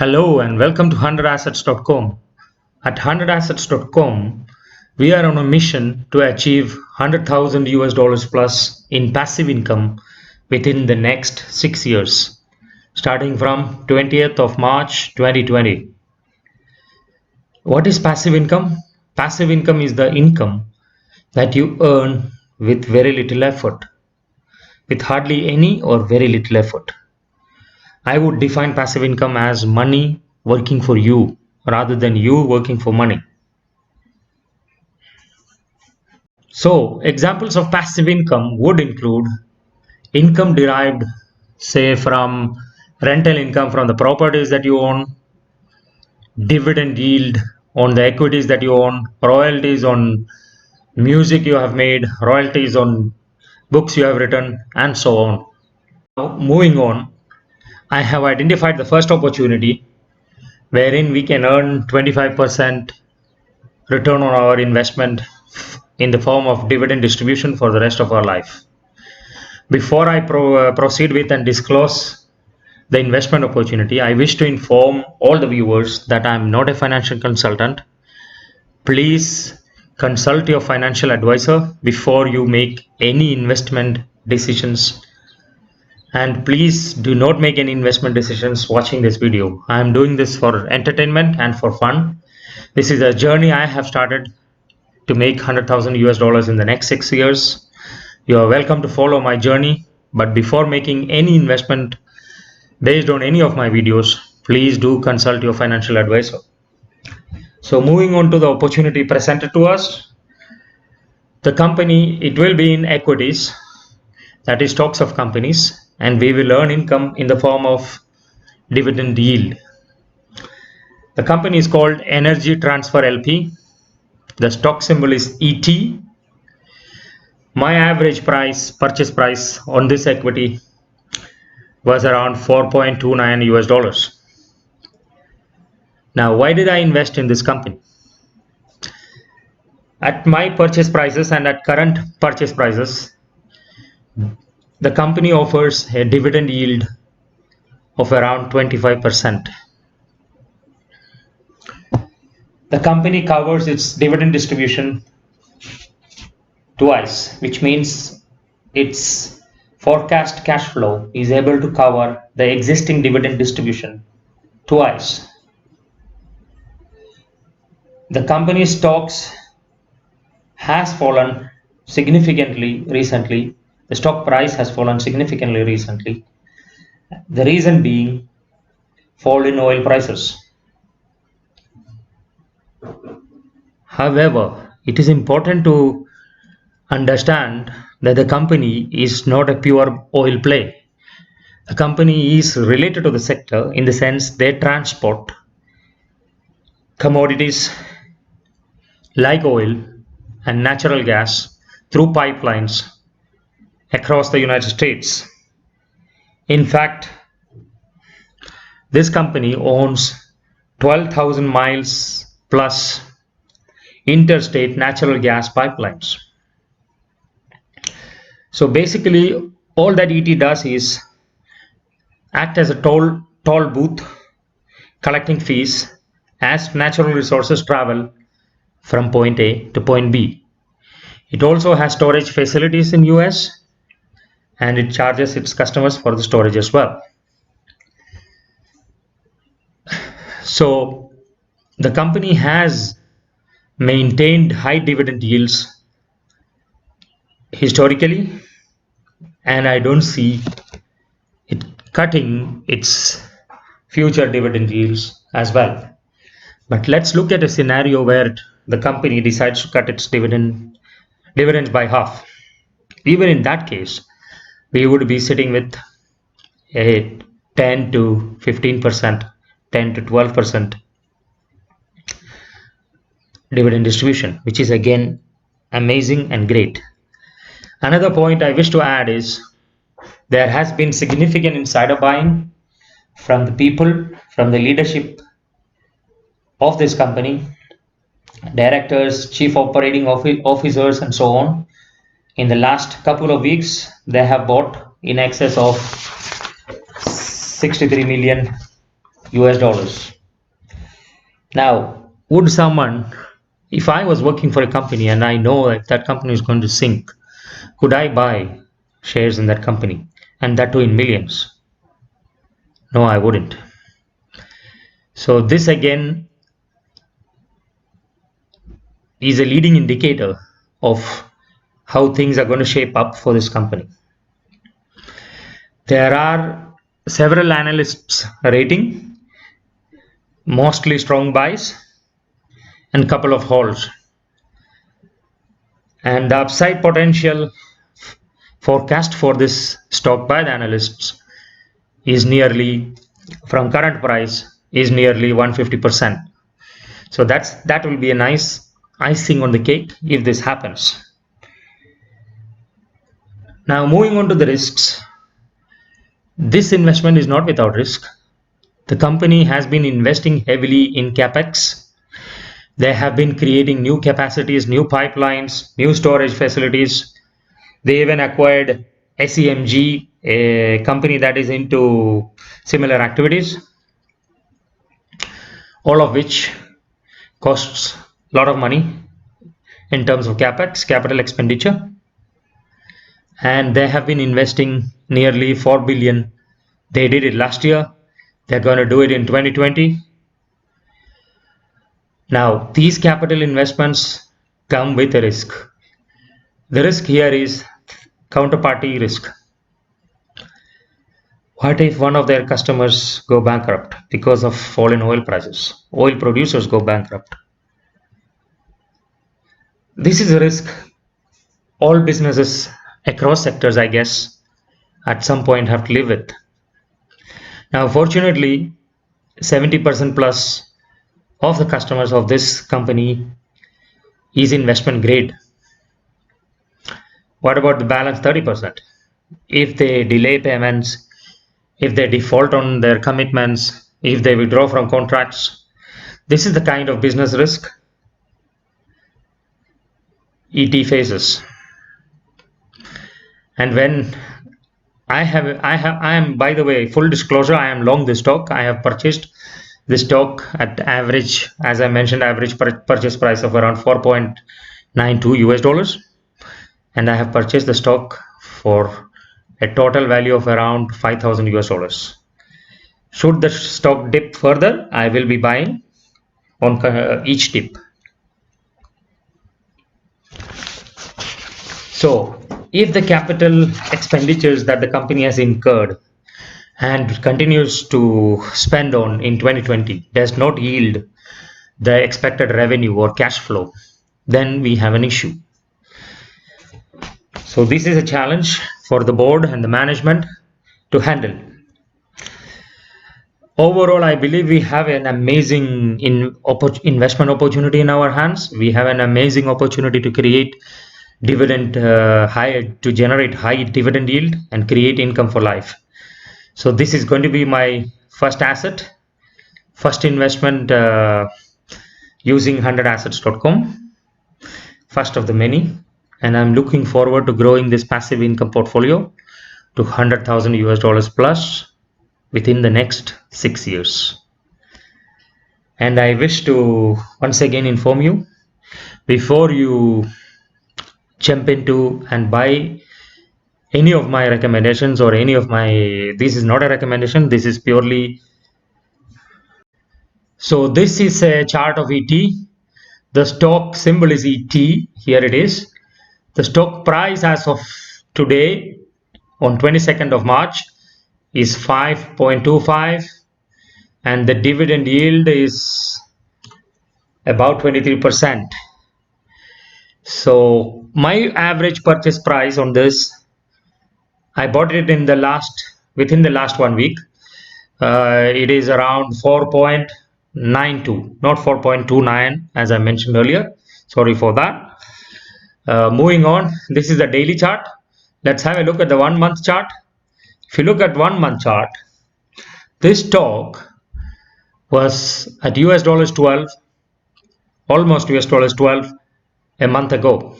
Hello and welcome to 100assets.com. At 100assets.com, we are on a mission to achieve 100,000 US dollars plus in passive income within the next 6 years, starting from 20th of March 2020. What is passive income? Passive income is the income that you earn with very little effort, with hardly any or very little effort. I would define passive income as money working for you rather than you working for money. So, examples of passive income would include income derived, say, from rental income from the properties that you own, dividend yield on the equities that you own, royalties on music you have made, royalties on books you have written, and so on. Now, moving on, I have identified the first opportunity wherein we can earn 25% return on our investment in the form of dividend distribution for the rest of our life. Before I proceed with and disclose the investment opportunity, I wish to inform all the viewers that I am not a financial consultant. Please consult your financial advisor before you make any investment decisions, and please do not make any investment decisions watching this video. I am doing this for entertainment and for fun. This is a journey I have started to make 100,000 US dollars in the next 6 years. You are welcome to follow my journey, but before making any investment based on any of my videos, please do consult your financial advisor. So moving on to the opportunity presented to us, the company, it will be in equities, that is stocks of companies, and we will earn income in the form of dividend yield. The company is called Energy Transfer LP. The stock symbol is ET. My average purchase price on this equity was around 4.29 US dollars. Now, why did I invest in this company? At my purchase prices and at current purchase prices, the company offers a dividend yield of around 25%. The company covers its dividend distribution twice, which means its forecast cash flow is able to cover the existing dividend distribution twice. The company's stocks has fallen significantly recently. The stock price has fallen significantly recently. The reason being fall in oil prices. However, it is important to understand that the company is not a pure oil play. The company is related to the sector in the sense they transport commodities like oil and natural gas through pipelines across the United States. In fact, this company owns 12,000 miles plus interstate natural gas pipelines. So basically, all that ET does is act as a toll booth, collecting fees as natural resources travel from point A to point B. It also has storage facilities in US, and it charges its customers for the storage as well. So the company has maintained high dividend yields historically, and I don't see it cutting its future dividend yields as well. But let's look at a scenario where the company decides to cut its dividends by half. Even in that case, we would be sitting with a 10 to 15%, 10 to 12% dividend distribution, which is again amazing and great. Another point I wish to add is there has been significant insider buying from the people, from the leadership of this company, directors, chief operating officers, and so on. In the last couple of weeks, they have bought in excess of 63 million US dollars. Now, would someone, if I was working for a company and I know that that company is going to sink, could I buy shares in that company? And that too in millions? No, I wouldn't. So this again is a leading indicator of how things are going to shape up for this company. There are several analysts rating mostly strong buys and couple of holds. And the upside potential forecast for this stock by the analysts is nearly, from current price, is nearly 150%. So that will be a nice icing on the cake if this happens. Now moving on to the risks. This investment is not without risk. The company has been investing heavily in capex. They have been creating new capacities, new pipelines, new storage facilities. They even acquired SEMG, a company that is into similar activities, all of which costs a lot of money in terms of capex, capital expenditure. And they have been investing nearly 4 billion. They did it last year. They're going to do it in 2020. Now, these capital investments come with a risk. The risk here is counterparty risk. What if one of their customers go bankrupt because of fall in oil prices? Oil producers go bankrupt. This is a risk all businesses across sectors, I guess, at some point have to live with. Now, fortunately, 70% plus of the customers of this company is investment grade. What about the balance 30%? If they delay payments, if they default on their commitments, if they withdraw from contracts, this is the kind of business risk ET faces. And when I am, by the way, full disclosure, I am long this stock. I have purchased this stock at average, as I mentioned, average purchase price of around 4.92 US dollars. And I have purchased the stock for a total value of around 5,000 US dollars. Should the stock dip further, I will be buying on each dip. So if the capital expenditures that the company has incurred and continues to spend on in 2020 does not yield the expected revenue or cash flow, then we have an issue. So this is a challenge for the board and the management to handle. Overall, I believe we have an amazing investment opportunity in our hands. We have an amazing opportunity to create dividend to generate high dividend yield and create income for life. So this is going to be my first asset, first investment using 100assets.com, first of the many, and I'm looking forward to growing this passive income portfolio to 100,000 US dollars plus within the next 6 years. And I wish to once again inform you, before you jump into and buy any of my recommendations or any of my, this is not a recommendation, this is purely, so this is a chart of ET. The stock symbol is ET, here it is. The stock price as of today on 22nd of March is 5.25 and the dividend yield is about 23%. So my average purchase price on this, I bought it within the last 1 week. It is around 4.92, not 4.29 as I mentioned earlier. Sorry for that. Moving on, this is the daily chart. Let's have a look at the 1 month chart. If you look at 1 month chart, this stock was at US dollars 12, almost US dollars 12 a month ago.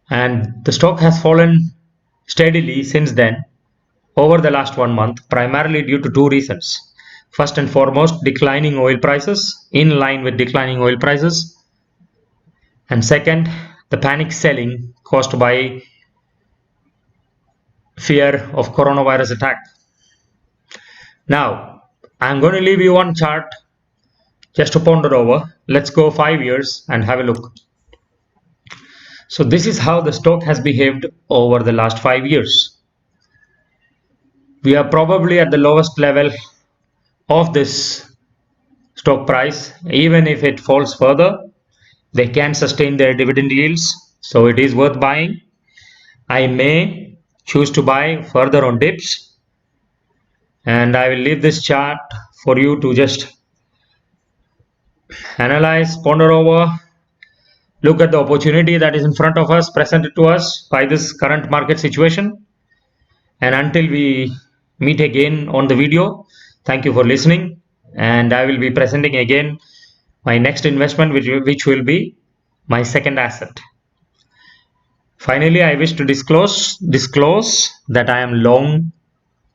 And the stock has fallen steadily since then over the last 1 month, primarily due to two reasons. First and foremost, declining oil prices, in line with declining oil prices. And second, the panic selling caused by fear of coronavirus attack. Now, I'm going to leave you one chart just to ponder over. Let's go 5 years and have a look. So this is how the stock has behaved over the last 5 years. We are probably at the lowest level of this stock price. Even if it falls further, they can sustain their dividend yields, so it is worth buying. I may choose to buy further on dips, and I will leave this chart for you to just analyze, ponder over, look at the opportunity that is in front of us, presented to us by this current market situation. And until we meet again on the video, thank you for listening, and I will be presenting again my next investment, which will be my second asset. Finally, I wish to disclose that I am long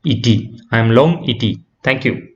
ET. I am long ET. Thank you.